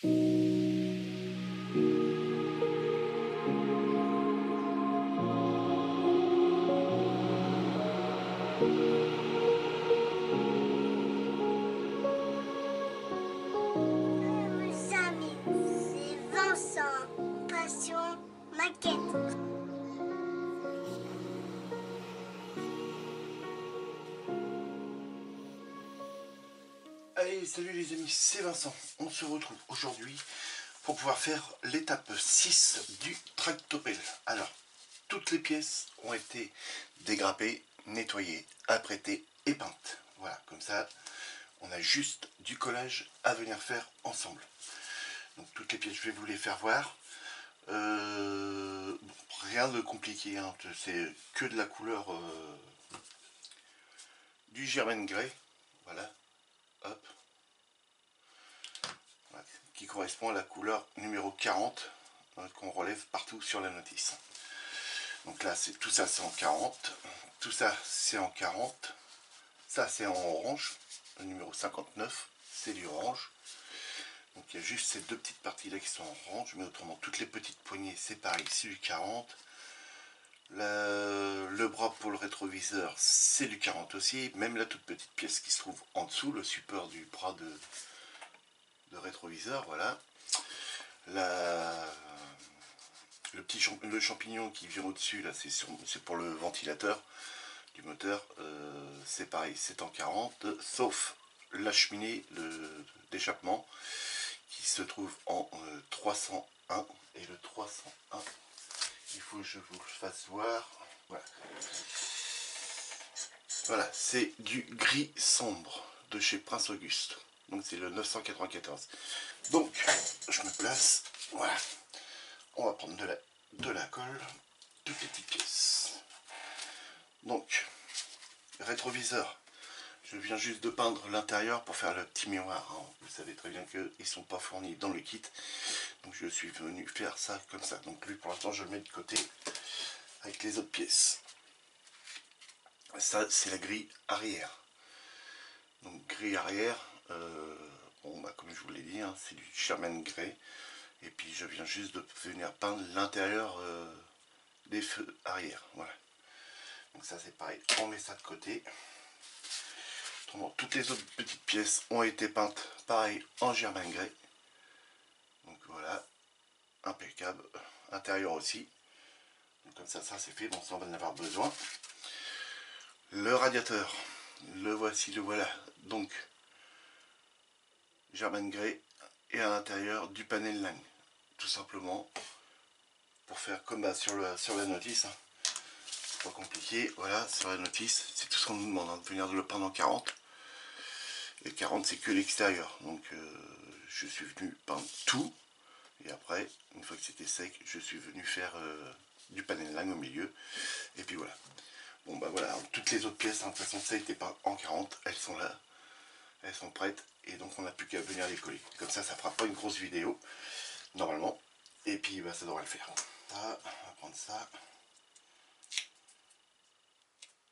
Mes amis, c'est Vincent, passion maquette. Allez, salut les amis, c'est Vincent. On se retrouve aujourd'hui pour pouvoir faire l'étape 6 du tractopelle. Alors, toutes les pièces ont été dégrappées, nettoyées, apprêtées et peintes. Voilà, comme ça, on a juste du collage à venir faire ensemble. Donc toutes les pièces, je vais vous les faire voir. Rien de compliqué, hein. C'est que de la couleur du Germain Grey. Voilà, hop. Voilà, qui correspond à la couleur numéro 40 qu'on relève partout sur la notice. Donc là, tout ça c'est en 40, tout ça c'est en 40, ça c'est en orange, le numéro 59 c'est du orange. Donc il y a juste ces deux petites parties là qui sont en orange, mais autrement toutes les petites poignées c'est pareil, c'est du 40. Le bras pour le rétroviseur c'est du 40 aussi, même la toute petite pièce qui se trouve en dessous, le support du bras de rétroviseur, voilà. Le champignon qui vient au-dessus, là, c'est pour le ventilateur du moteur. C'est pareil, c'est en 40, sauf la cheminée d'échappement qui se trouve en 301. Et le 301, il faut que je vous le fasse voir. Voilà, voilà, c'est du gris sombre de chez Prince Auguste. Donc c'est le 994. Donc, je me place. Voilà. On va prendre de la colle, toutes petites pièces. Donc, rétroviseur. Je viens juste de peindre l'intérieur pour faire le petit miroir. Hein. Vous savez très bien qu'ils ne sont pas fournis dans le kit. Donc je suis venu faire ça comme ça. Donc lui pour l'instant je le mets de côté avec les autres pièces. Ça c'est la grille arrière. Donc grille arrière, bon, bah, comme je vous l'ai dit, hein, c'est du Sherman Grey. Et puis je viens juste de venir peindre l'intérieur des feux arrière. Voilà. Donc ça c'est pareil, on met ça de côté. Autrement, toutes les autres petites pièces ont été peintes pareil en Germain Grey. Donc voilà, impeccable. Intérieur aussi. Donc comme ça c'est fait, bon ça on va en avoir besoin. Le radiateur, le voici, le voilà. Donc Germain Grey et à l'intérieur du panel Lang. Tout simplement pour faire comme bah, sur la notice. Hein. Pas compliqué, voilà, sur la notice, c'est tout ce qu'on nous demande, hein, de venir de le peindre en 40. Et 40 c'est que l'extérieur, donc je suis venu peindre tout. Et après, une fois que c'était sec, je suis venu faire du panel line au milieu. Et puis voilà. Bon bah voilà, toutes les autres pièces, hein, de toute façon ça a été peint en 40, elles sont là. Elles sont prêtes. Et donc on n'a plus qu'à venir les coller. Comme ça, ça fera pas une grosse vidéo, normalement. Et puis bah, ça devrait le faire. Ça, on va prendre ça.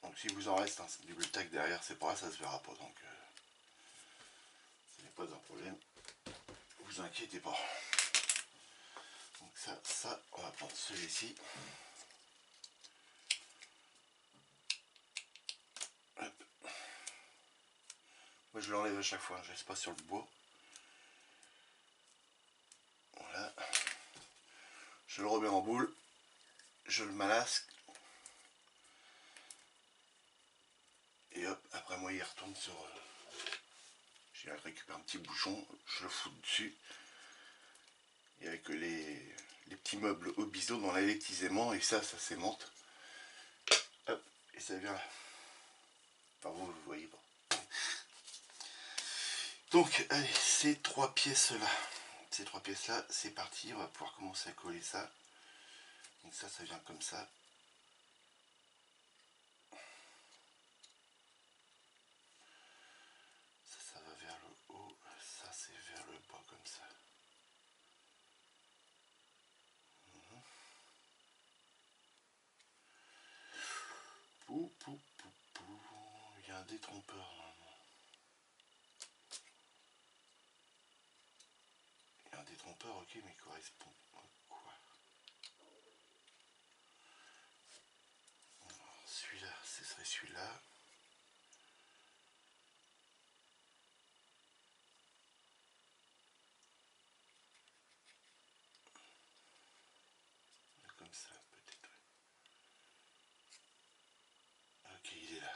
Donc si vous en reste, hein, c'est du bleu tac derrière, c'est pas grave, ça se verra pas. Donc ce n'est pas un problème. Vous inquiétez pas. Donc ça, on va prendre celui-ci. Moi je l'enlève à chaque fois, je laisse pas sur le bois. Voilà. Je le remets en boule. Je le malasque. Et hop, après moi il retourne sur... j'ai récupéré un petit bouchon, je le fous dessus. Et avec les petits meubles au biseau dans l'électisement, et ça s'aimante. Hop, et ça vient là. Enfin vous voyez pas. Donc allez, ces trois pièces là. Ces trois pièces là, c'est parti, on va pouvoir commencer à coller ça. Donc ça vient comme ça. Ça va vers le haut, ça c'est vers le bas comme ça. Pou, pou, pou, pou. Il y a un détrompeur normalement. Il y a un pas, ok, mais correspond à quoi? Celui-là, ce serait celui-là. Comme ça, peut-être. Ok, il est là.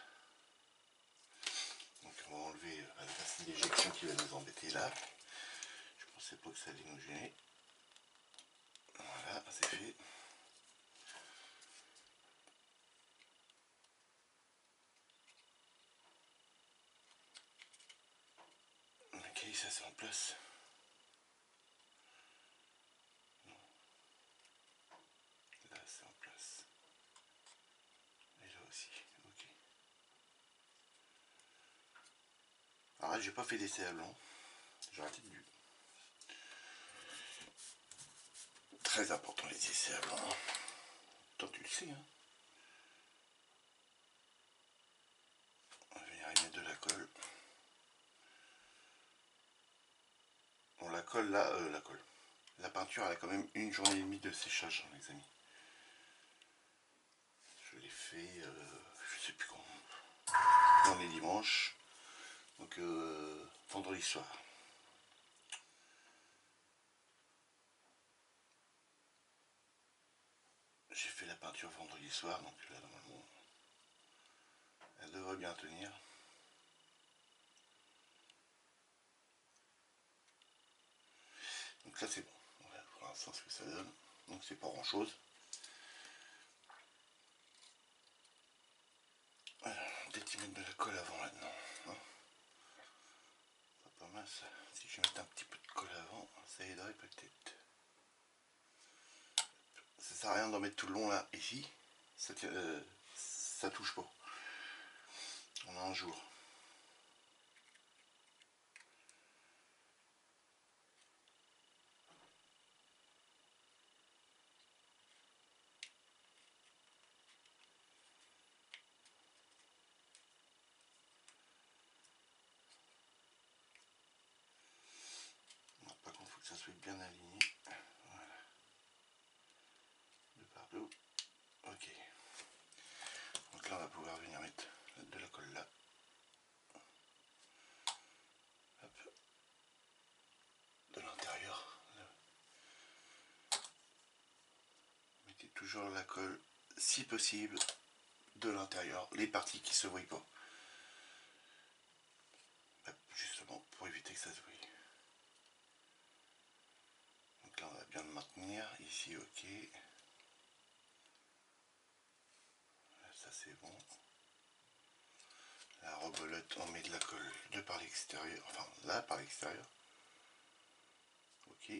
Donc on va enlever la racine d'éjection qui va nous embêter là. Je pensais pas que ça allait nous gêner. Voilà, c'est fait. Ok, ça c'est en place. Non. Là c'est en place. Et là aussi, ok. Alors là j'ai pas fait d'essai à blanc. J'aurais peut-être dû. Très important les essais à blanc. Toi tu le sais, hein. On va venir y mettre de la colle. Bon, la colle là, la colle. La peinture elle a quand même une journée et demie de séchage, hein, les amis. Je l'ai fait, je sais plus quand. On est dimanche, donc vendredi soir. J'ai fait la peinture vendredi soir, donc là normalement elle devrait bien tenir. Donc là c'est bon. Voilà pour l'instant ce que ça donne. Donc c'est pas grand chose. Alors, peut-être y mettre de la colle avant maintenant. Hein, pas mal ça. Si je mets un petit peu de colle avant, ça aiderait peut-être. Ça sert à rien d'en mettre tout le long là, ici. Ça touche pas. On a un jour. Par contre, il faut que ça soit bien aligné. Voilà. De partout. Ok. Donc là, on va pouvoir venir mettre de la colle là. Hop. De l'intérieur. Mettez toujours la colle, si possible, de l'intérieur. Les parties qui se voient pas. Hop, justement, pour éviter que ça se voie. Donc là, on va bien le maintenir. Ici, ok. Ça, c'est bon. La rebelote, on met de la colle de par l'extérieur. Enfin, là, par l'extérieur. Ok.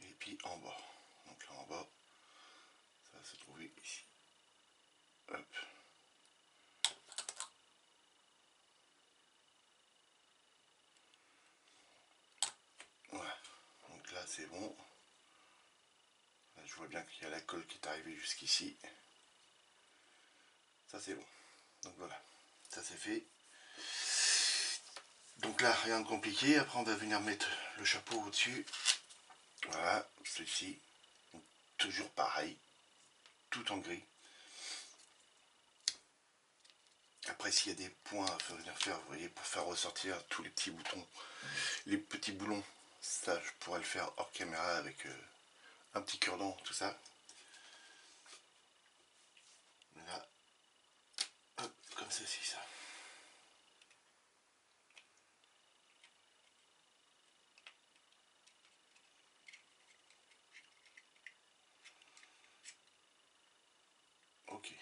Et puis en bas. Donc là, en bas, ça va se trouver ici. Hop. Voilà. Donc là, c'est bon. Là, je vois bien qu'il y a la colle qui est arrivée jusqu'ici. Ça, c'est bon. Donc voilà. Ça, c'est fait. Donc là, rien de compliqué. Après, on va venir mettre le chapeau au-dessus. Voilà, celui-ci. Toujours pareil. Tout en gris. Après, s'il y a des points à venir faire, vous voyez, pour faire ressortir tous les petits boutons, les petits boulons, ça, je pourrais le faire hors caméra avec un petit cure-dent, tout ça. Là, hop, comme ceci, ça. Ok.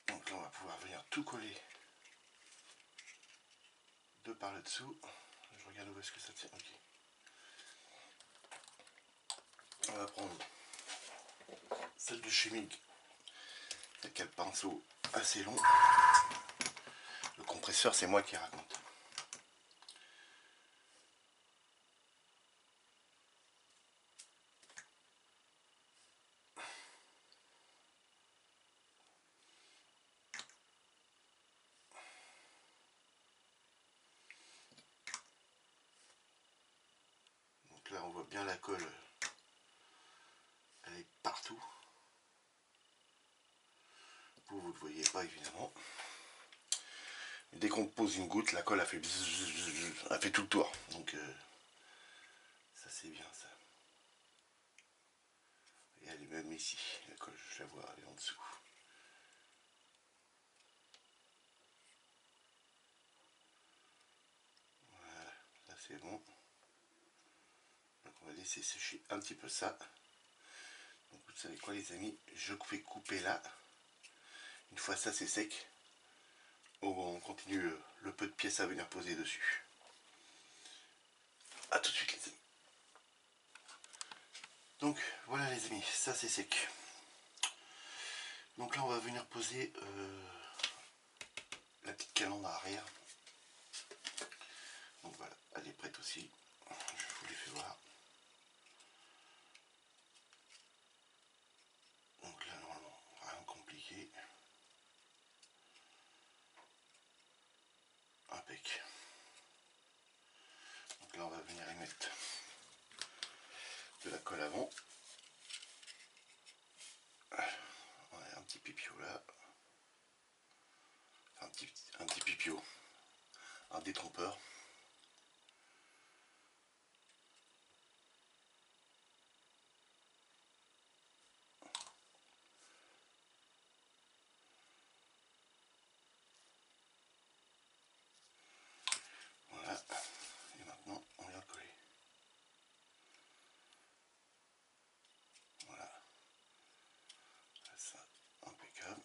Donc là, on va pouvoir venir tout coller de par le dessous. Je regarde où est-ce que ça tient. Ok. On va prendre celle de chez Mig. Avec un pinceau assez long. Le compresseur, c'est moi qui raconte. bien la colle, elle est partout. Vous ne le voyez pas évidemment. Et dès qu'on pose une goutte, la colle a fait bzzz, elle fait tout le tour. Donc ça c'est bien ça. Et elle est même ici, la colle, je la vois, elle est en dessous. Voilà, là c'est bon. Donc on va laisser sécher un petit peu ça. Donc vous savez quoi les amis, je vais couper là. Une fois ça c'est sec, on continue le peu de pièces à venir poser dessus. A tout de suite les amis. Donc voilà les amis, ça c'est sec. Donc là on va venir poser la petite calandre arrière. Donc voilà, elle est prête aussi. Je vous l'ai fait voir. Donc là normalement, rien de compliqué. Impec. Donc là on va venir y mettre de la colle avant. On a un petit pipio là. Un petit pipio. Un détrompeur. Voilà. Et maintenant on vient coller. Voilà. Ça, impeccable.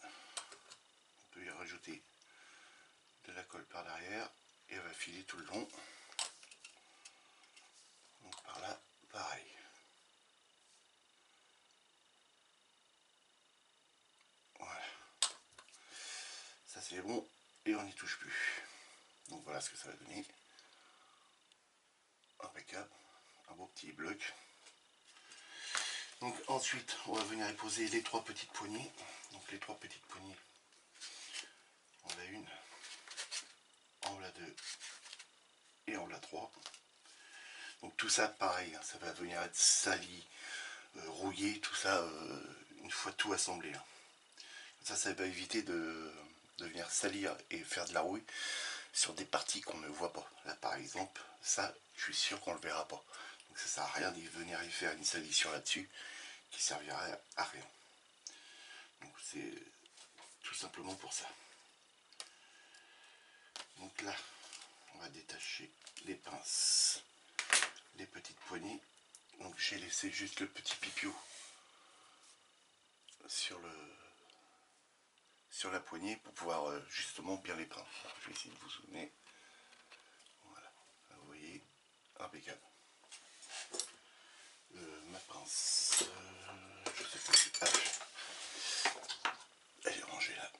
On peut y rajouter de la colle par derrière et elle va filer tout le long. Donc par là, pareil. Voilà. Ça c'est bon et on n'y touche plus. Donc voilà ce que ça va donner. Impeccable. Un beau petit bloc. Donc ensuite on va venir y poser les trois petites poignées. Donc les trois petites poignées. On a une, on a deux et on a trois. Donc tout ça pareil, hein, ça va venir être sali, rouillé, tout ça une fois tout assemblé. Hein. Ça va éviter de venir salir et faire de la rouille sur des parties qu'on ne voit pas. Là par exemple, ça je suis sûr qu'on ne le verra pas. Donc ça sert à rien de venir y faire une salissure là-dessus qui servirait à rien. Donc c'est tout simplement pour ça. Donc là, on va détacher les pinces, les petites poignées. Donc j'ai laissé juste le petit pipio sur la poignée pour pouvoir justement bien les prendre. Je vais essayer de vous zoomer. Voilà, vous voyez, impeccable. Ma pince, je sais pas si... Ah, elle est rangée là.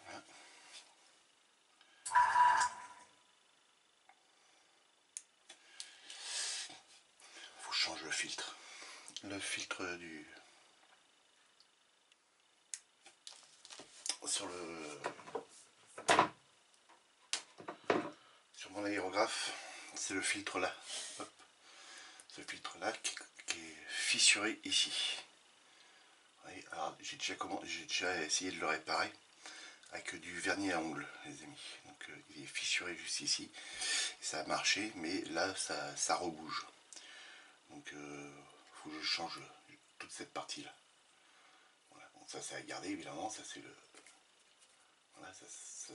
Voilà. Faut changer le filtre. Le filtre du... sur mon aérographe, c'est le filtre là. Hop. Ce filtre là qui est fissuré ici. Oui, alors j'ai déjà essayé de le réparer avec du vernis à ongles les amis. Donc il est fissuré juste ici. Et ça a marché, mais là ça rebouge. Donc faut que je change toute cette partie là. Voilà. Bon, ça c'est à garder évidemment, ça c'est le. Voilà, ça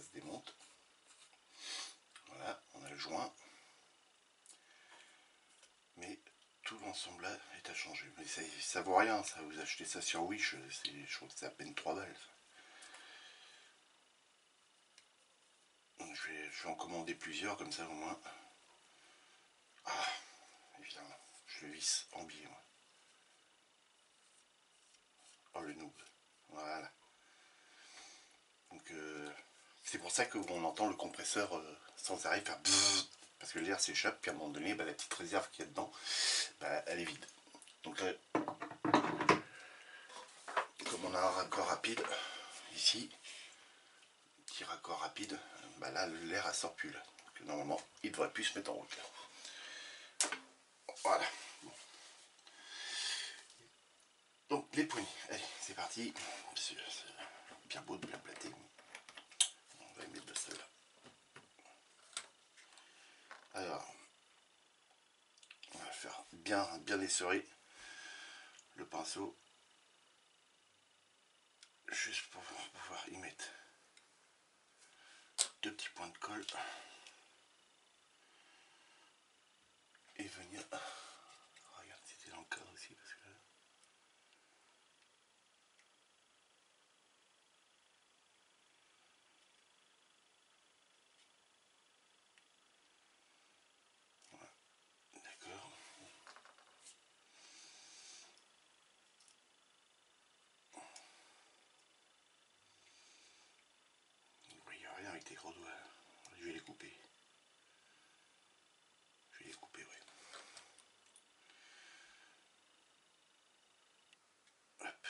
se démonte. Voilà, on a le joint. Mais tout l'ensemble là est à changer. Mais ça vaut rien, ça. Vous achetez ça sur Wish, je crois que c'est à peine 3 balles. Donc je vais en commander plusieurs comme ça au moins. Ah, évidemment, je le visse en biais moi. Oh le noob. Voilà. Donc c'est pour ça qu'on entend le compresseur sans arrêt faire bzzz, parce que l'air s'échappe, puis à un moment donné, bah, la petite réserve qu'il y a dedans, bah, elle est vide. Donc là, comme on a un raccord rapide, ici, petit raccord rapide, bah là l'air ne sort plus là. Donc, normalement il devrait plus se mettre en route là. Voilà. Bon. Donc les poignées, allez c'est parti. C'est bien beau, bien platé. On va y mettre de celle-là. Alors, on va faire bien essorer le pinceau. Juste pour pouvoir y mettre 2 petits points de colle. Et venir... Regarde, c'était dans le cadre aussi parce que là... Voilà, d'accord. Il n'y a rien avec tes gros doigts. Je vais les couper. Je vais les couper, oui. Hop.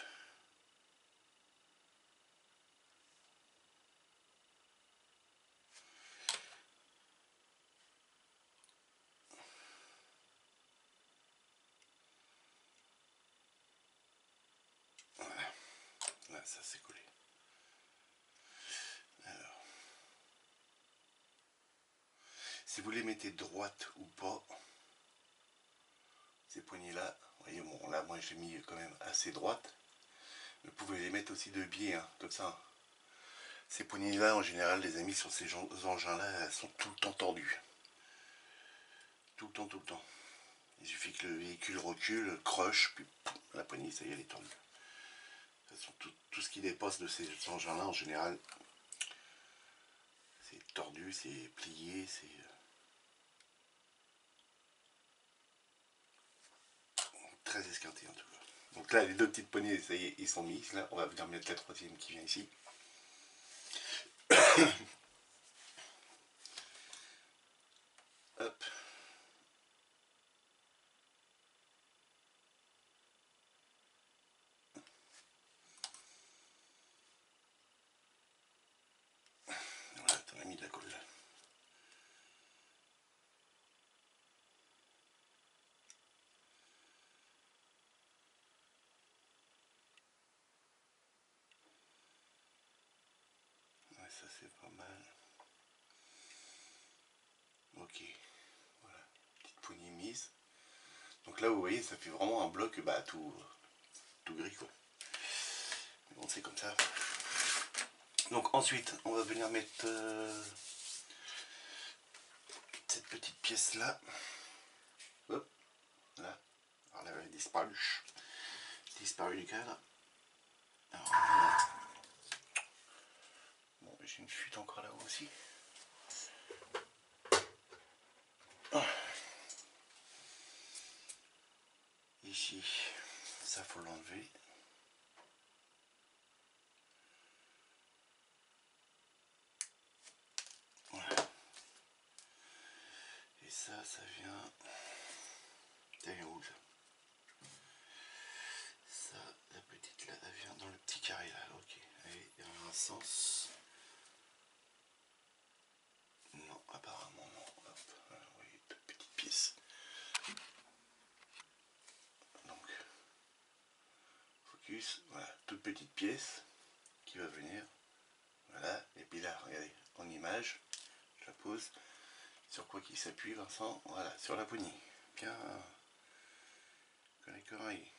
Voilà. Là, ça s'est collé. Alors, si vous les mettez droite ou pas, ces poignées là, vous voyez, bon là moi j'ai mis quand même assez droite, mais vous pouvez les mettre aussi de biais, hein, comme ça. Ces poignées là en général les amis sur ces engins là, elles sont tout le temps tordues. Tout le temps. Il suffit que le véhicule recule, croche, puis pouf, la poignée ça y est elle est tordue. De toute façon, tout ce qui dépasse de ces engins là en général, c'est tordu, c'est plié, c'est... très esquinté en tout cas. Donc là les 2 petites poignées ça y est ils sont mis, là on va venir mettre la 3e qui vient ici. Hop. Voilà, t'en as mis de la colle là. Ouais, ça c'est pas mal. Ok, voilà, petite poignée mise. Donc là vous voyez ça fait vraiment un bloc bah, tout gris quoi. Mais bon c'est comme ça. Donc ensuite on va venir mettre cette petite pièce là. Hop, là. Alors là elle a disparu du cadre. Alors, voilà. Bon j'ai une fuite encore là-haut aussi. Ici, ça faut l'enlever. Voilà. Et ça vient... Ça vient où ça? Ça, la petite là, elle vient dans le petit carré là, ok. Et il y a un sens. Non, apparemment non. Hop, voilà, vous voyez, toute petite pièce. Donc, focus, voilà, toute petite pièce qui va venir. Voilà, et puis là, regardez, en image, je la pose. Sur quoi qu'il s'appuie, Vincent? Voilà, sur la poignée. Bien, comme les oreilles.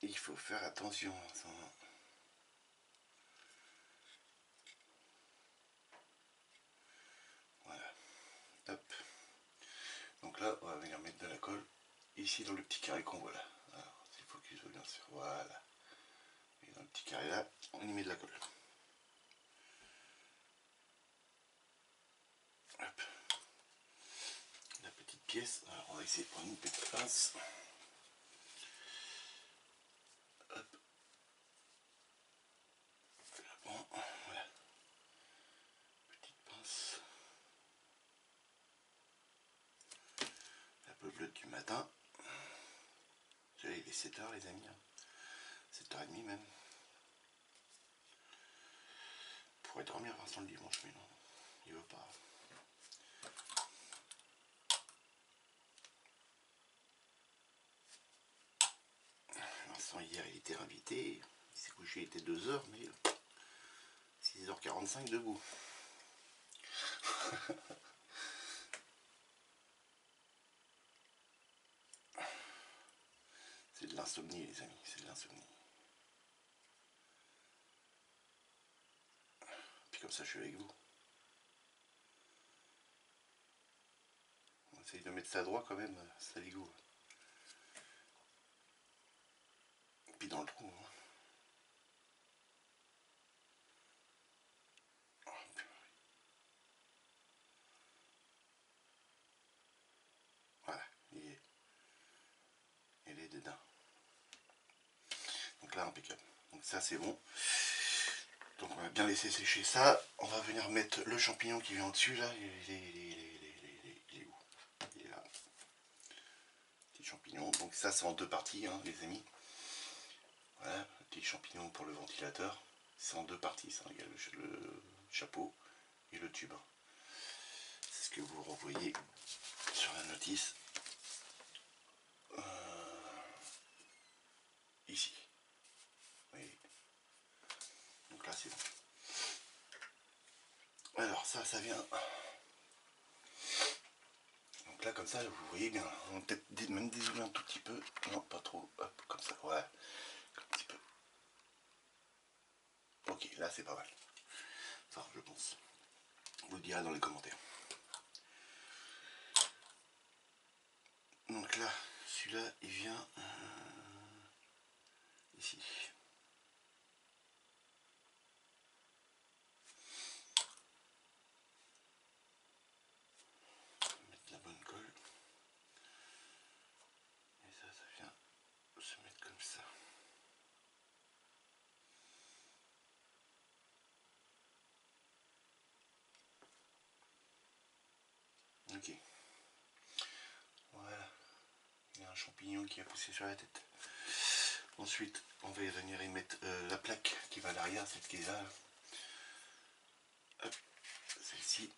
Il faut faire attention, Vincent. Voilà, hop. Donc là, on va venir mettre de la colle ici dans le petit carré qu'on voit là. Alors, si le focus veut bien sûr, voilà. Et dans le petit carré là, on y met de la colle. Hop. La petite pièce, alors on va essayer de prendre une petite pince. Hop. Je la prends, voilà. Petite pince. Un peu bleue du matin. Il est 7 h les amis. 7h30 même. On pourrait dormir Vincent le dimanche, mais non, il veut pas. Vincent hier il était invité, il s'est couché, il était 2h, mais 6h45 debout. C'est de l'insomnie les amis, c'est de l'insomnie. Puis comme ça je suis avec vous. On essaye de mettre ça droit quand même, ça l'égo. Puis dans le trou. Hein. Voilà, il est dedans. Donc là impeccable. Donc ça c'est bon. Donc on va bien laisser sécher ça. On va venir mettre le champignon qui vient au-dessus là. Il est où? Il est là. Petit champignon. Donc ça c'est en deux parties hein, les amis. Voilà, petit champignon pour le ventilateur. C'est en deux parties ça. Il y a le chapeau et le tube. C'est ce que vous revoyez sur la notice. Ici. Oui. Donc là c'est bon. Alors ça vient. Donc là comme ça vous voyez bien. On va peut-être même dézoomer un tout petit peu. Non pas trop. Hop, comme ça. Ouais. Un petit peu. Ok, là c'est pas mal. Ça je pense. Vous le direz dans les commentaires. Donc là, celui-là il vient ici. Mettre la bonne colle. Et ça vient se mettre comme ça. Ok. Voilà. Il y a un champignon qui a poussé sur la tête. Ensuite, on va venir y mettre la plaque qui va à l'arrière, cette qui est là. Hop, celle-ci.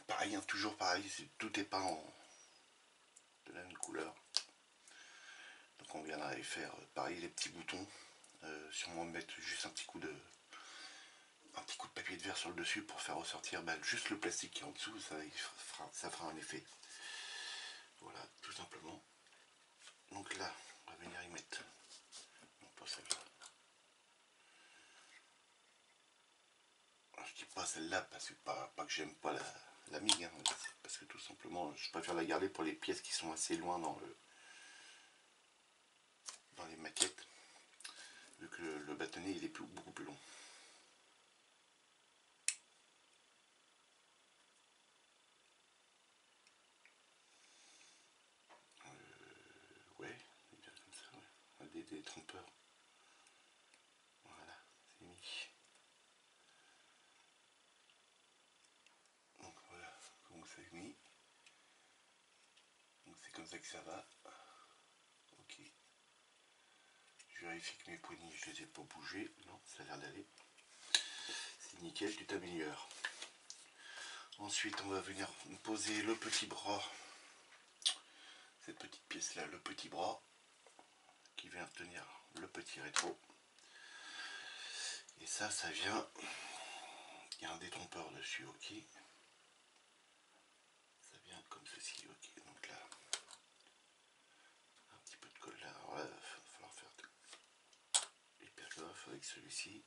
Pareil, hein, toujours pareil, tout est peint de la même couleur. Donc on viendra y faire pareil les petits boutons. Sûrement mettre juste un petit coup de papier de verre sur le dessus pour faire ressortir juste le plastique qui est en dessous, ça fera un effet. Voilà, tout simplement. Donc là, on va venir y mettre. Non, pas celle-là. Je dis pas celle-là parce que pas que j'aime pas la migue, hein, parce que tout simplement je préfère la garder pour les pièces qui sont assez loin dans les maquettes, vu que le bâtonnet il est beaucoup plus long. Ouais, comme ça, ouais. Des trompeurs. Voilà, c'est mis. Donc voilà, donc c'est mis. Donc c'est comme ça que ça va. Ok. Je vérifie que mes poignées, je les ai pas bougées. Non, ça a l'air d'aller. C'est nickel, tu t'améliores. Ensuite, on va venir poser le petit bras. Cette petite pièce là, le petit bras qui vient tenir le petit rétro. Et ça vient. Il y a un détrompeur dessus, ok. Ça vient comme ceci, ok. Donc là, un petit peu de colle là. Alors là, il va falloir faire hyper gaffe avec celui-ci.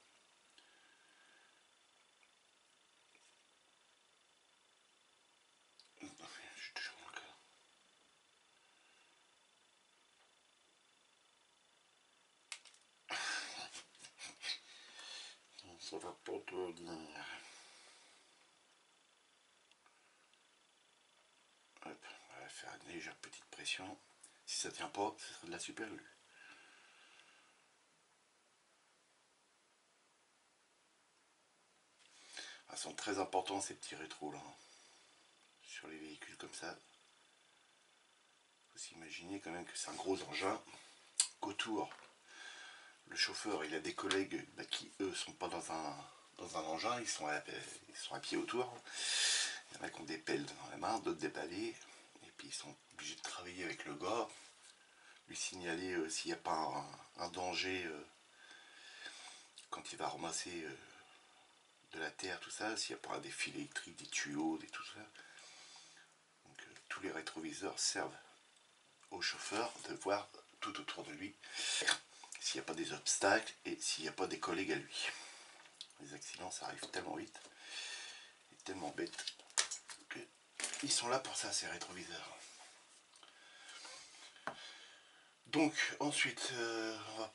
Je suis toujours dans le cas. Ça va pas tenir. Hop, on va faire une légère petite pression. Si ça tient pas, ce sera de la super glue. Elles sont très importants ces petits rétros là. Sur les véhicules comme ça. Faut s'imaginer quand même que c'est un gros engin. Qu'autour, le chauffeur, il a des collègues qui, eux, sont pas dans un engin, ils sont à pied autour. Il y en a qui ont des pelles dans la main, d'autres des balais. Et puis ils sont obligés de travailler avec le gars, lui signaler s'il n'y a pas un danger quand il va ramasser de la terre, tout ça, s'il n'y a pas des fils électriques, des tuyaux, tout ça. Donc tous les rétroviseurs servent au chauffeur de voir tout autour de lui s'il n'y a pas des obstacles et s'il n'y a pas des collègues à lui. Les accidents, ça arrive tellement vite et tellement bête qu'ils sont là pour ça, ces rétroviseurs. Donc ensuite, on va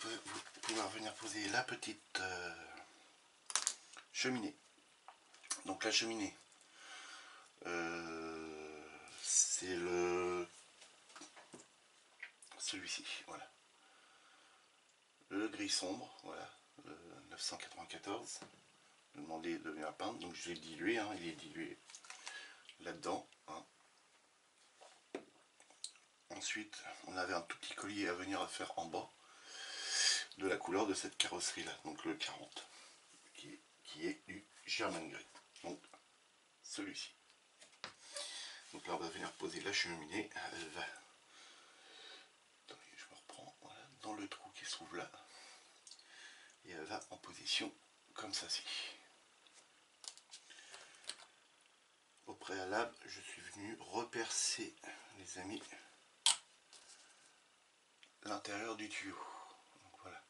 pouvoir venir poser la petite cheminée. Donc la cheminée, c'est celui-ci, voilà. Le gris sombre, voilà, le 994. Je lui ai demandé de venir peindre, donc je l'ai dilué, hein, il est dilué là-dedans. Hein. Ensuite, on avait un tout petit collier à venir faire en bas de la couleur de cette carrosserie là, donc le 40, qui est du German Grey. Donc celui-ci. Donc là on va venir poser la cheminée, elle va, attendez, je me reprends, voilà, dans le trou qui se trouve là, et elle va en position comme ça-ci. Au préalable, je suis venu repercer, les amis, l'intérieur du tuyau. Donc voilà.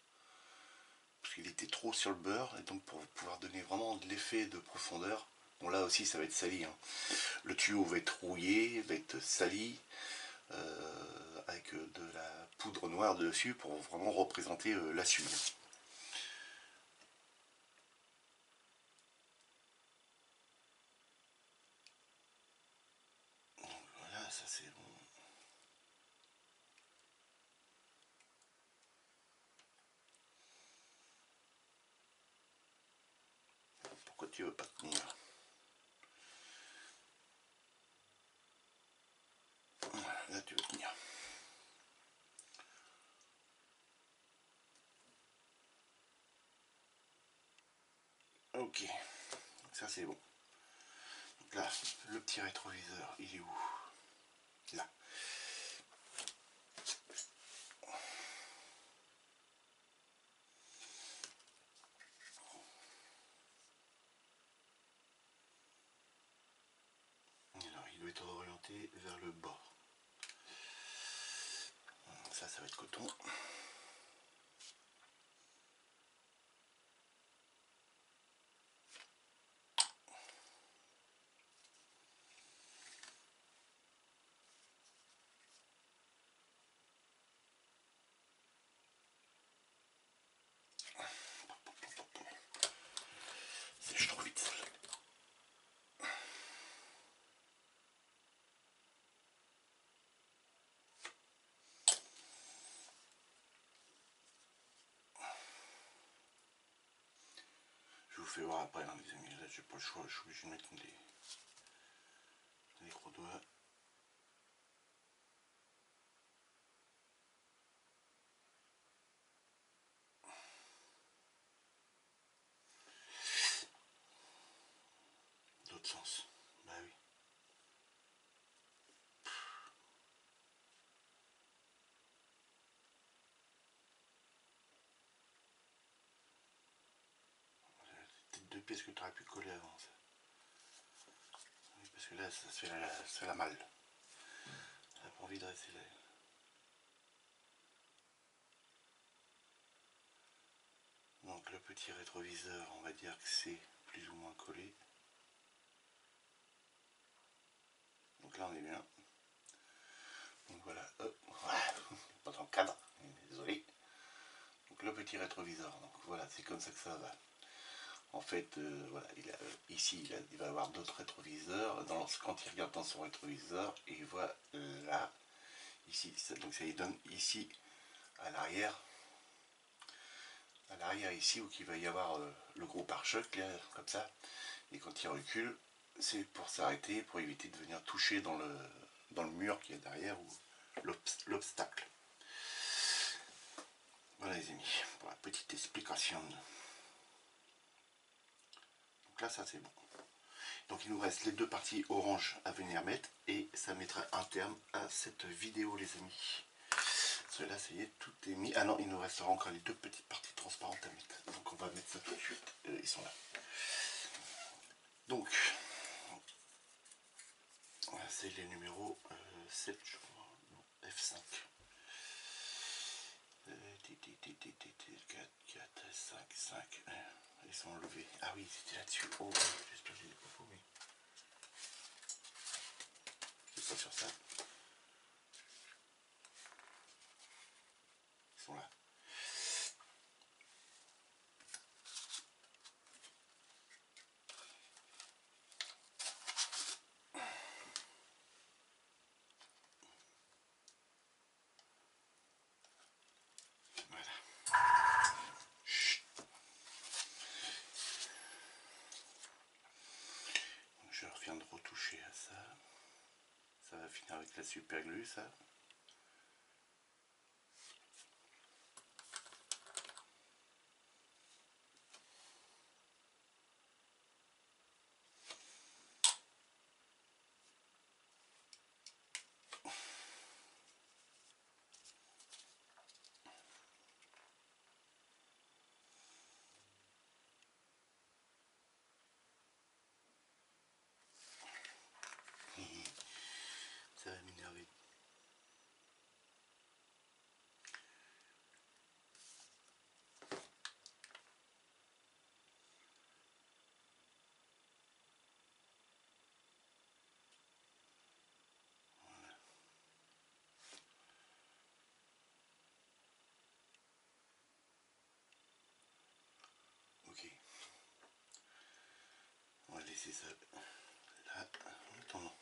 Parce qu'il était trop sur le beurre, et donc pour pouvoir donner vraiment de l'effet de profondeur, bon là aussi ça va être sali. Hein. Le tuyau va être rouillé, va être sali, avec de la poudre noire dessus pour vraiment représenter la suie. Donc voilà, ça c'est bon. Pourquoi tu veux pas tenir? Voilà, là tu veux tenir. Ok, donc ça c'est bon. Donc là, le petit rétroviseur, il est où? Là. Alors, il doit être orienté vers le bas. Ça va être coton. Sèche trop vite. Je vous fais voir après, hein, les amis. Là, j'ai pas le choix. Je suis obligé de mettre des gros doigts. L'autre sens. Bah oui. Peut-être deux pièces que tu aurais pu coller avant. Ça. Oui, parce que là, ça se fait la malle. T'as pas envie de rester là. Donc le petit rétroviseur, on va dire que c'est plus ou moins collé. Donc là on est bien. Donc voilà, hop, voilà. Pas dans le cadre, désolé. Donc le petit rétroviseur, donc voilà, c'est comme ça que ça va. En fait, voilà, ici il va avoir d'autres rétroviseurs. Quand il regarde dans son rétroviseur, il voit là, ici, donc ça lui donne ici à l'arrière ici où il va y avoir le gros pare-choc là, comme ça, et quand il recule c'est pour s'arrêter, pour éviter de venir toucher dans le mur qui est derrière ou l'obstacle. Voilà les amis, pour la petite explication. Donc là ça c'est bon. Donc il nous reste les deux parties orange à venir mettre et ça mettra un terme à cette vidéo les amis. Cela ça y est, tout est mis. Ah non, il nous restera encore les deux petites parties transparentes à mettre. Donc on va mettre ça tout de suite. Ils sont là. Donc c'est les numéros 7 je crois. Non, F5. 4, 4, 5, 5. Ils sont enlevés. Ah oui, c'était là-dessus. Oh, j'espère que je les ai pas paumés. C'est pas sur ça. Ils sont là. Voilà. Chut. Je reviens de retoucher à ça. Ça va finir avec la super glue, ça. Ça va m'énerver. Ok. On va laisser ça là en attendant.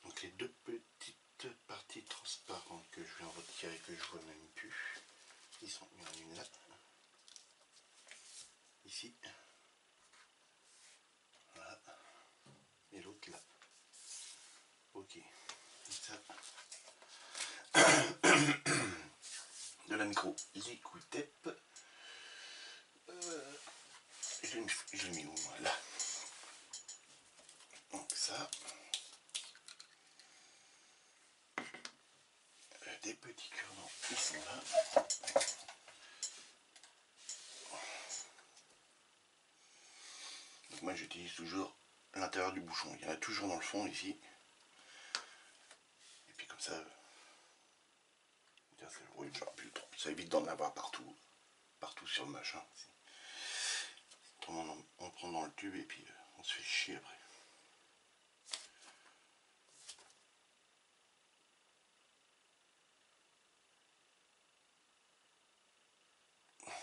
Donc les deux petites parties transparentes que je viens retirer, que je vois même plus, ils sont une là, ici, voilà, et l'autre là. Ok. Donc ça, de la micro liquid tape. Je l'ai mis où moi, là. Donc ça. Des petits cure-dents, ils sont là. Donc moi j'utilise toujours l'intérieur du bouchon. Il y en a toujours dans le fond ici. Et puis comme ça, ça évite d'en avoir partout. Partout sur le machin. On prend dans le tube et puis on se fait chier après.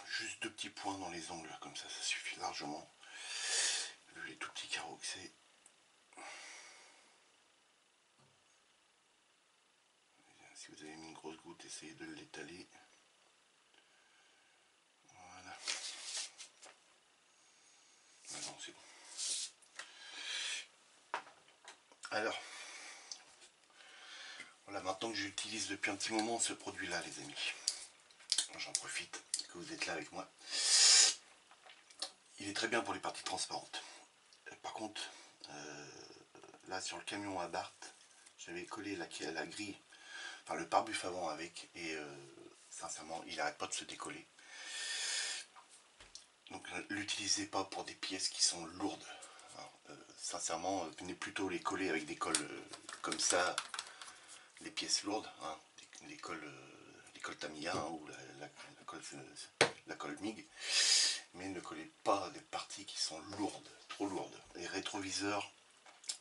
Juste deux petits points dans les angles, comme ça suffit largement. Vu les tout petits carreaux que c'est. Si vous avez mis une grosse goutte, essayez de l'étaler. Voilà. Ah non, c'est bon. Alors, voilà, maintenant que j'utilise depuis un petit moment ce produit-là, les amis, j'en profite que vous êtes là avec moi. Il est très bien pour les parties transparentes. Par contre, là sur le camion à Barthes, j'avais collé la grille, enfin le pare-buff avant avec, et sincèrement, il n'arrête pas de se décoller. Donc l'utilisez pas pour des pièces qui sont lourdes. Alors, sincèrement, venez plutôt les coller avec des colles comme ça, les pièces lourdes, hein, les colles Tamiya hein, ou la colle MIG, mais ne collez pas des parties qui sont lourdes, trop lourdes. Les rétroviseurs,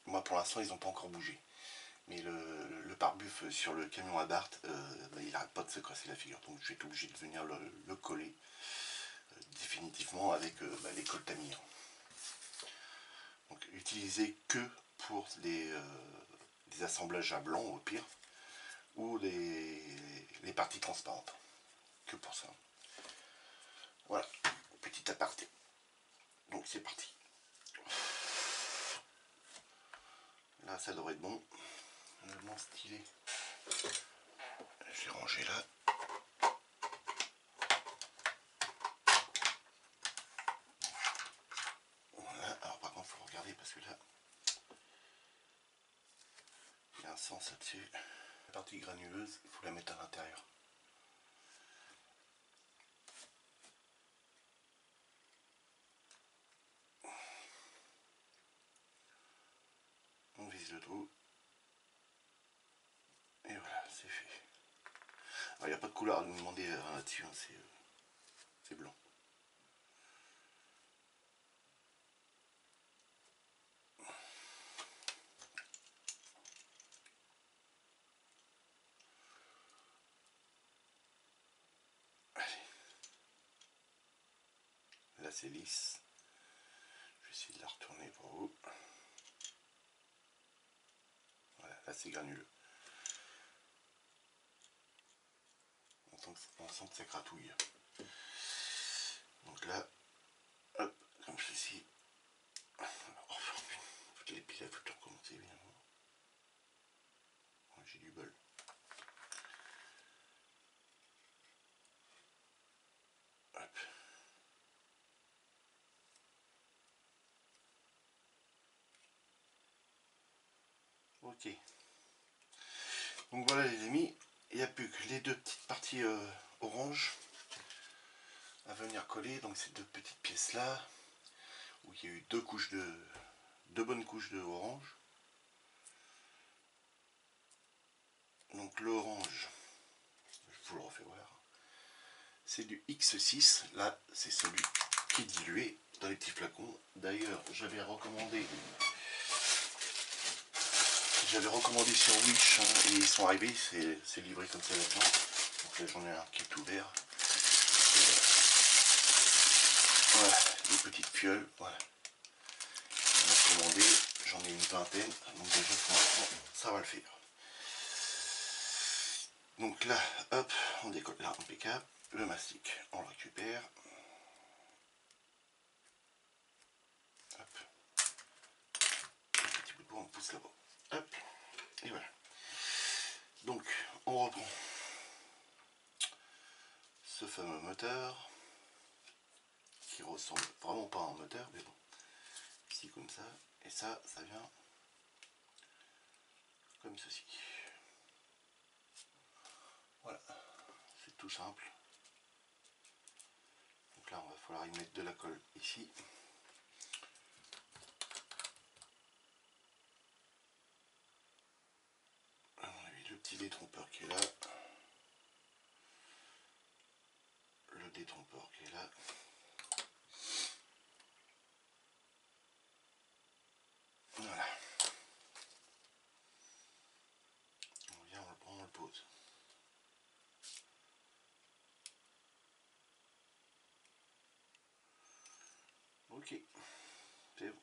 moi pour l'instant ils n'ont pas encore bougé, mais le pare-buff sur le camion à Barthes, il n'arrête pas de se casser la figure, donc je vais être obligé de venir le coller définitivement avec les colles Tamiya. Donc utilisez que pour des assemblages à blanc au pire, ou les parties transparentes, que pour ça. Voilà, petit aparté. Donc c'est parti. Là ça devrait être bon. Mon stylet, je vais ranger là. un sens là-dessus. La partie granuleuse, il faut la mettre à l'intérieur. On vise le trou. Et voilà, c'est fait. Il n'y a pas de couleur à nous demander là-dessus, hein, c'est blanc. Allez. Là c'est lisse. Je vais essayer de la retourner pour vous. Voilà, là c'est granuleux. On sent que ça gratouille. Donc là, hop, comme ceci. Les piles à tout recommencer évidemment. J'ai du bol. Hop. Ok. Donc voilà les amis, il n'y a plus que les deux petites parties orange à venir coller. Donc ces deux petites pièces là, où il y a eu deux bonnes couches de orange. Donc l'orange, je vous le refais voir, c'est du X6, là c'est celui qui est dilué dans les petits flacons. D'ailleurs j'avais recommandé sur Wish, hein, et ils sont arrivés, c'est livré comme ça maintenant. Donc là j'en ai un qui est ouvert. Voilà, des petites fioles, voilà. On a commandé, j'en ai une vingtaine, donc déjà pour l'instant ça va le faire. Donc là, hop, on décolle là, impeccable. Le mastic, on le récupère. Hop. Un petit bout de bois, on pousse là-bas. Hop. Et voilà. Donc, on reprend ce fameux moteur qui ressemble vraiment pas à un moteur, mais bon, ici comme ça, et ça vient comme ceci. Voilà, c'est tout simple. Donc là, on va falloir y mettre de la colle ici. Le petit détrompeur qui est là. Le détrompeur qui est là. Voilà. On vient, on le prend, on le pose. Ok, c'est bon.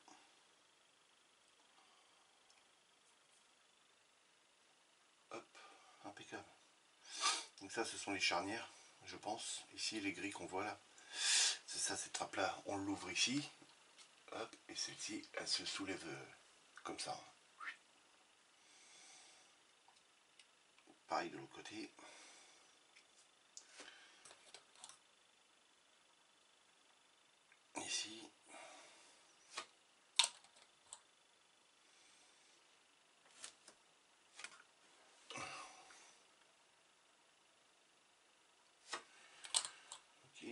Hop, impeccable. Donc ça, ce sont les charnières, je pense. Ici, les grilles qu'on voit là. C'est ça, cette trappe là, on l'ouvre ici. Hop, et celle-ci, elle se soulève comme ça. Pareil de l'autre côté. Ici. Ok.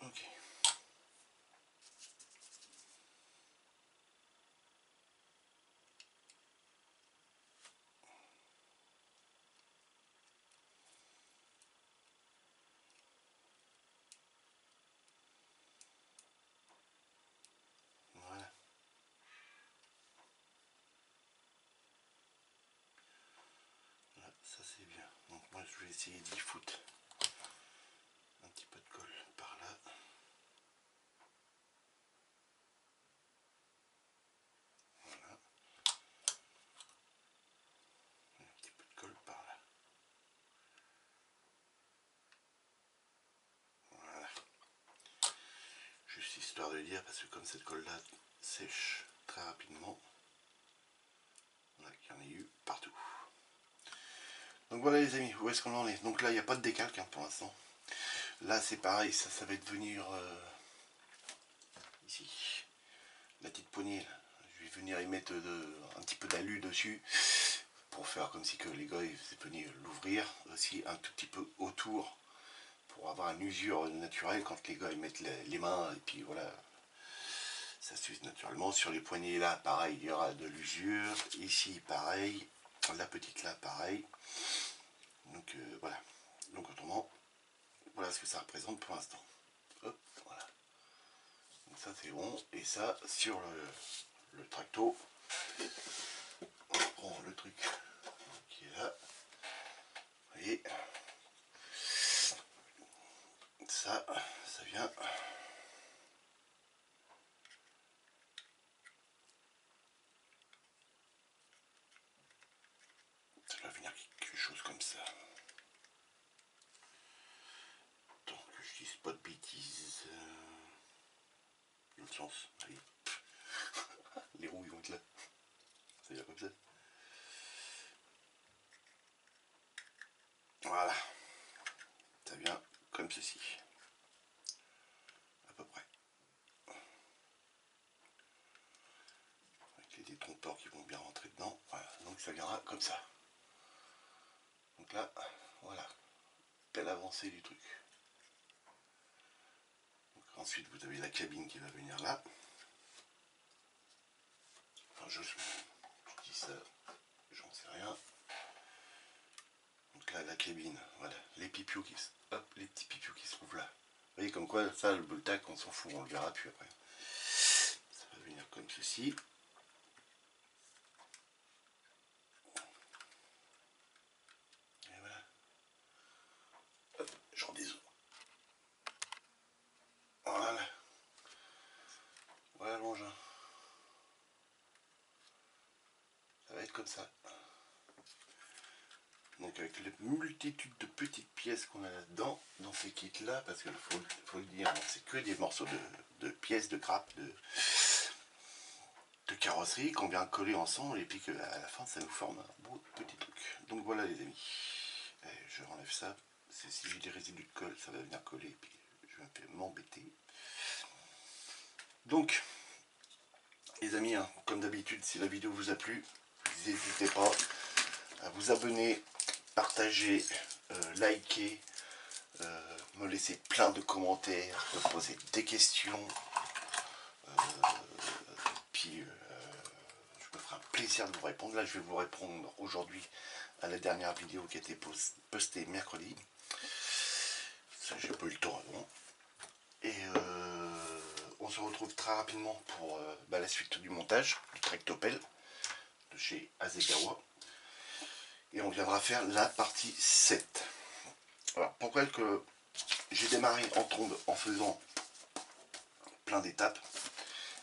Ok. Voilà. Là, ça c'est bien. Donc moi je vais essayer d'y foutre un petit peu de colle par là. Voilà. Un petit peu de colle par là. Voilà. Juste histoire de dire, parce que comme cette colle là sèche très rapidement, voilà, qu'il y en ait eu partout. Donc voilà les amis, où est-ce qu'on en est? Donc là il n'y a pas de décalque hein, pour l'instant. Là c'est pareil, ça va devenir ici. La petite poignée, là. Je vais venir y mettre un petit peu d'alu dessus pour faire comme si que les gars ils venaient l'ouvrir aussi un tout petit peu autour pour avoir une usure naturelle quand les gars ils mettent les mains et puis voilà, ça s'use naturellement. Sur les poignées là pareil, il y aura de l'usure, ici pareil, la petite là pareil. Donc voilà, donc autrement voilà ce que ça représente pour l'instant. Hop, voilà, donc ça c'est bon. Et ça sur le tracto, on prend le truc qui est là, vous voyez, ça vient. Ça doit venir quelque chose comme ça. Tant que je dise pas de bêtises. Une chance, allez. Les roues ils vont être là. Ça vient comme ça. Voilà. Ça vient comme ceci. À peu près. Avec les détrompeurs qui vont bien rentrer dedans. Voilà. Donc ça viendra comme ça. Donc là, voilà. Belle avancée du truc. Donc ensuite vous avez la cabine qui va venir là. Enfin je dis ça, j'en sais rien. Donc là la cabine, voilà, les pipios qui se. Hop, les petits pipios qui se trouvent là. Vous voyez comme quoi ça le boltac on s'en fout, on le verra plus après. Ça va venir comme ceci. Et voilà. Hop, j'en dézoome. Voilà. Voilà l'engin. Ça va être comme ça. Donc avec la multitude de petites pièces qu'on a là-dedans, dans ces kits là, parce qu'il faut le dire, c'est que des morceaux de pièces, de grappes, de carrosserie qu'on vient coller ensemble et puis qu'à la fin ça nous forme un beau petit truc. Donc voilà les amis, je enlève ça, si j'ai des résidus de colle ça va venir coller et puis je vais m'embêter. Donc les amis, hein, comme d'habitude, si la vidéo vous a plu, n'hésitez pas à vous abonner, partager, liker, me laisser plein de commentaires, me poser des questions, puis je me ferai un plaisir de vous répondre. Là je vais vous répondre aujourd'hui à la dernière vidéo qui a été postée mercredi. Ça j'ai pas eu le temps avant. Et on se retrouve très rapidement pour la suite du montage du Tractopelle de chez Hasegawa. Et on viendra faire la partie 7. Alors pourquoi que j'ai démarré en trombe en faisant plein d'étapes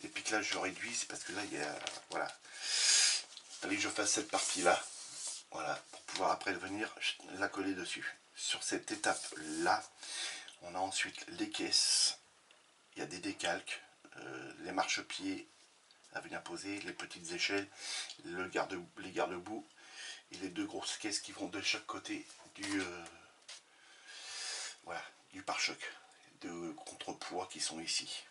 et puis que là je réduis, c'est parce que là il y a, voilà, fallait que je fasse cette partie là, voilà, pour pouvoir après venir la coller dessus. Sur cette étape là, on a ensuite les caisses, il y a des décalques, les marchepieds à venir poser, les petites échelles, les garde-boue et les deux grosses caisses qui vont de chaque côté du voilà, du pare-choc de contrepoids qui sont ici.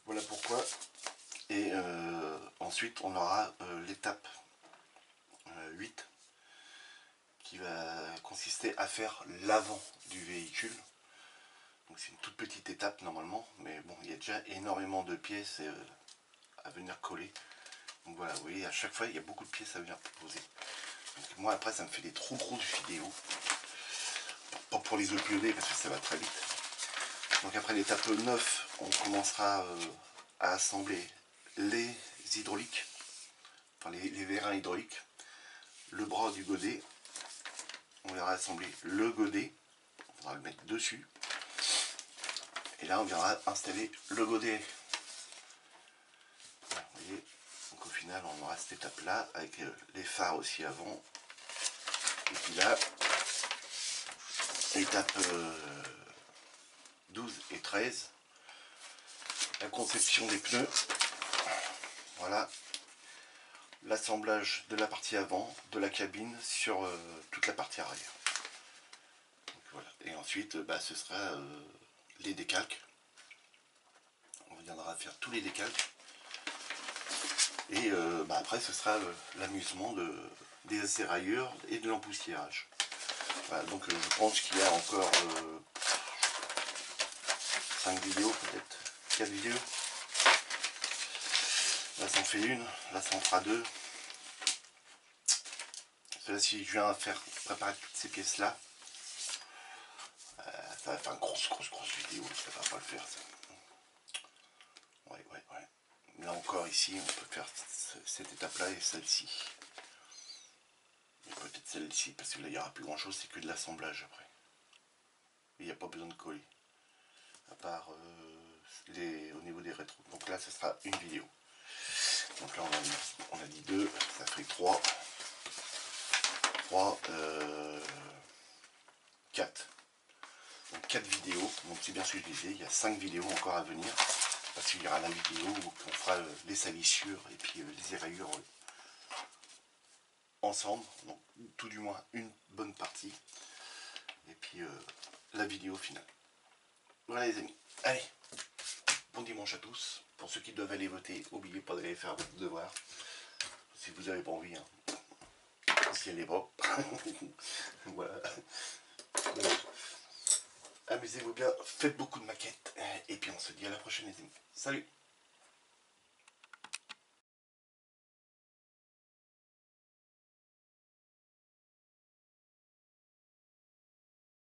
Voilà pourquoi. Et ensuite on aura l'étape 8 qui va consister à faire l'avant du véhicule. Donc c'est une toute petite étape normalement, mais bon, il y a déjà énormément de pièces à venir coller. Donc voilà, vous voyez, à chaque fois il y a beaucoup de pièces à venir poser. Donc moi après ça me fait des trop grosses vidéos. Pas pour les uploader parce que ça va très vite. Donc après l'étape 9, on commencera à assembler les hydrauliques, enfin les vérins hydrauliques, le bras du godet. On verra assembler le godet, on faudra le mettre dessus. Et là on viendra installer le godet. Voilà, vous voyez, donc au final on aura cette étape là avec les phares aussi avant. Et puis là, étape 12 et 13, la conception des pneus. Voilà, l'assemblage de la partie avant, de la cabine sur toute la partie arrière. Donc, voilà. Et ensuite ce sera les décalques reviendra faire tous les décalques. Et après ce sera l'amusement des érailleurs et de l'empoussiérage. Voilà, donc je pense qu'il y a encore 5 vidéos peut-être, 4 vidéos. Là ça en fait une, là ça en fera 2. Là si je viens à préparer toutes ces pièces là, ça va faire une grosse vidéo, ça va pas le faire ça. Ouais. Là encore ici on peut faire cette étape là et celle-ci. Peut-être celle-ci parce que là il n'y aura plus grand chose, c'est que de l'assemblage après. Il n'y a pas besoin de coller. À part au niveau des rétros. Donc là ce sera une vidéo. Donc là on a dit 2, ça fait 3. 4. Donc 4 vidéos. Donc c'est bien ce que je disais, il y a 5 vidéos encore à venir. Parce qu'il y aura la vidéo où on fera les salissures et puis les éraillures ensemble. Donc tout du moins une bonne partie. Et puis la vidéo finale. Voilà les amis. Allez, bon dimanche à tous. Pour ceux qui doivent aller voter, n'oubliez pas d'aller faire votre devoir. Si vous n'avez pas envie, hein. Si elle est pas. Voilà. Donc, amusez-vous bien, faites beaucoup de maquettes. Et puis on se dit à la prochaine les amis. Salut!